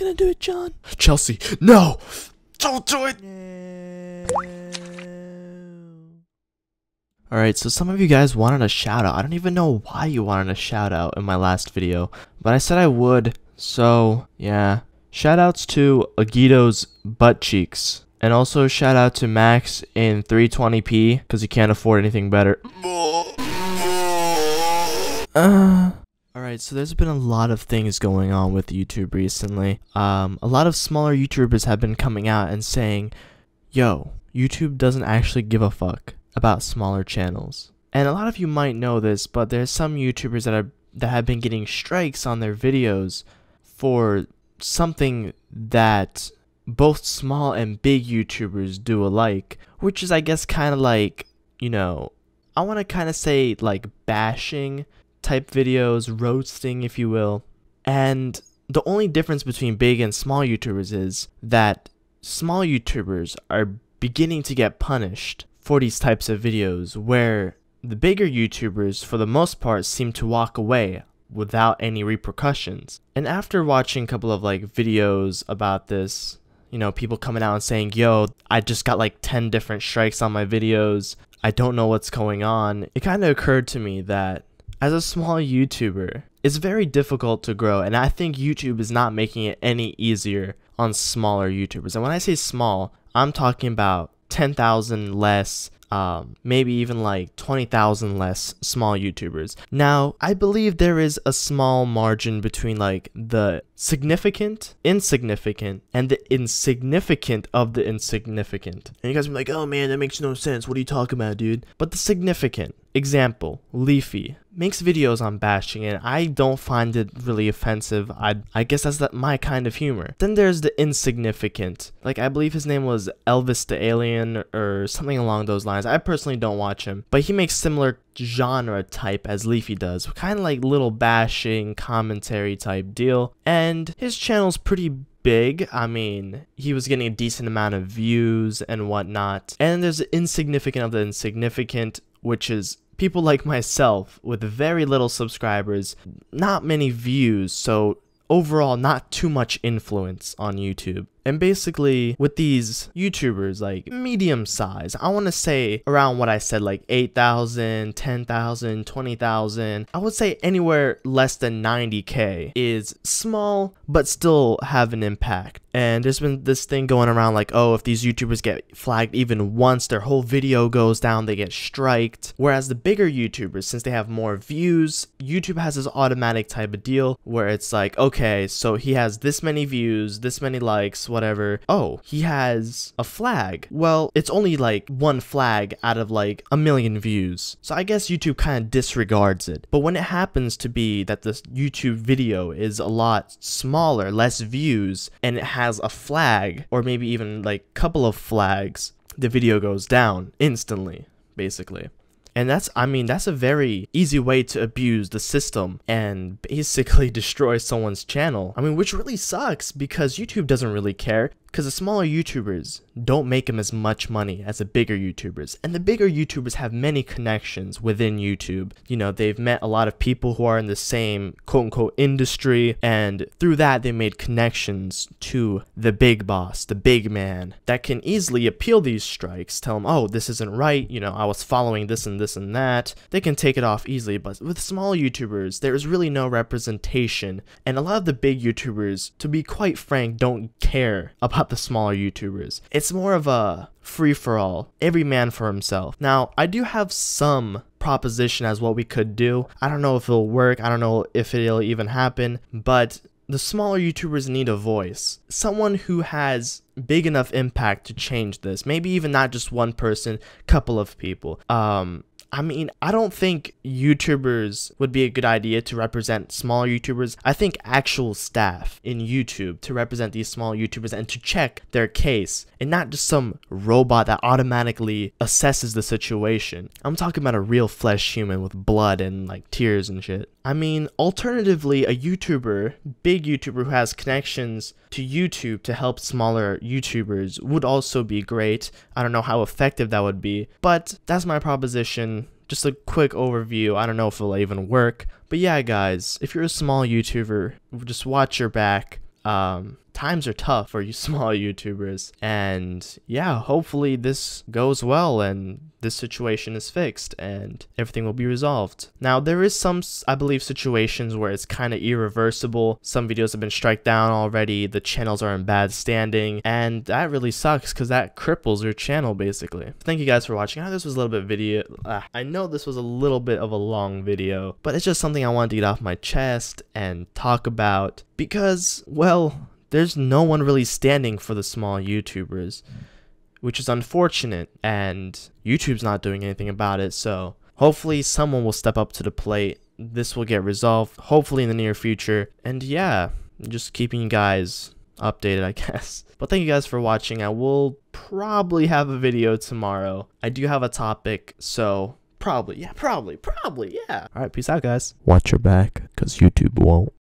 gonna do it, John. Chelsea, no! Don't do it! Alright, so some of you guys wanted a shout out. I don't even know why you wanted a shout out in my last video, but I said I would, so yeah. Shout outs to Agito's butt cheeks. And also shout out to Max in 320p, because he can't afford anything better. Alright, so there's been a lot of things going on with YouTube recently. A lot of smaller YouTubers have been coming out and saying, yo, YouTube doesn't actually give a fuck about smaller channels. And a lot of you might know this, but there's some YouTubers that have been getting strikes on their videos for something that both small and big YouTubers do alike, which is, I guess, kind of like, you know, I want to kind of say like bashing type videos, roasting if you will. And the only difference between big and small YouTubers is that small YouTubers are beginning to get punished for these types of videos, where the bigger YouTubers for the most part seem to walk away without any repercussions. And after watching a couple of like videos about this, you know, people coming out and saying, yo, I just got like 10 different strikes on my videos, I don't know what's going on, it kind of occurred to me that as a small YouTuber, it's very difficult to grow, and I think YouTube is not making it any easier on smaller YouTubers. And when I say small, I'm talking about 10,000 less, maybe even like 20,000 less small YouTubers. Now, I believe there is a small margin between like the significant, insignificant, and the insignificant of the insignificant. And you guys will be like, oh man, that makes no sense. What are you talking about, dude? But the significant, example, Leafy, makes videos on bashing, and I don't find it really offensive. I guess that's my kind of humor. Then there's the insignificant. Like, I believe his name was Elvis the Alien or something along those lines. I personally don't watch him, but he makes similar genre type as Leafy does, kind of like little bashing commentary type deal, and his channel's pretty big. I mean, he was getting a decent amount of views and whatnot. And there's the insignificant of the insignificant, which is people like myself with very little subscribers, not many views, so overall not too much influence on YouTube. And basically, with these YouTubers, like medium size, I want to say around what I said, like 8,000, 10,000, 20,000, I would say anywhere less than 90K is small, but still have an impact. And there's been this thing going around like, oh, if these YouTubers get flagged even once, their whole video goes down, they get striked. Whereas the bigger YouTubers, since they have more views, YouTube has this automatic type of deal where it's like, okay, so he has this many views, this many likes, whatever. Oh, he has a flag. Well, it's only like one flag out of like 1 million views. So I guess YouTube kind of disregards it. But when it happens to be that this YouTube video is a lot smaller, less views, and it has a flag, or maybe even like a couple of flags, the video goes down instantly, basically. And that's, I mean, that's a very easy way to abuse the system and basically destroy someone's channel. I mean, which really sucks because YouTube doesn't really care, because the smaller YouTubers don't make them as much money as the bigger YouTubers. And the bigger YouTubers have many connections within YouTube. You know, they've met a lot of people who are in the same quote-unquote industry, and through that they made connections to the big boss, the big man, that can easily appeal these strikes, tell them, oh, this isn't right, you know, I was following this and this and that. They can take it off easily. But with small YouTubers, there is really no representation, and a lot of the big YouTubers, to be quite frank, don't care about the smaller YouTubers. It's more of a free-for-all, every man for himself. Now, I do have some proposition as what we could do. I don't know if it'll work, I don't know if it'll even happen, but the smaller YouTubers need a voice. Someone who has big enough impact to change this. Maybe even not just one person, couple of people. I mean, I don't think YouTubers would be a good idea to represent smaller YouTubers. I think actual staff in YouTube to represent these small YouTubers and to check their case, and not just some robot that automatically assesses the situation. I'm talking about a real flesh human with blood and like tears and shit. I mean, alternatively, a YouTuber, big YouTuber who has connections to YouTube to help smaller YouTubers would also be great. I don't know how effective that would be, but that's my proposition. Just a quick overview. I don't know if it'll even work, but yeah, guys, if you're a small YouTuber, just watch your back. times are tough for you small YouTubers. And yeah, hopefully this goes well and this situation is fixed and everything will be resolved. Now, there is some, I believe, situations where it's kind of irreversible. Some videos have been struck down already, the channels are in bad standing, and that really sucks because that cripples your channel basically. Thank you guys for watching. I know this was a little bit I know this was a little bit of a long video, but it's just something I wanted to get off my chest and talk about because, well, there's no one really standing for the small YouTubers, which is unfortunate, and YouTube's not doing anything about it. So hopefully someone will step up to the plate. This will get resolved hopefully in the near future. And yeah, just keeping you guys updated, I guess. But thank you guys for watching. I will probably have a video tomorrow. I do have a topic, so probably, yeah. All right, peace out, guys. Watch your back, because YouTube won't.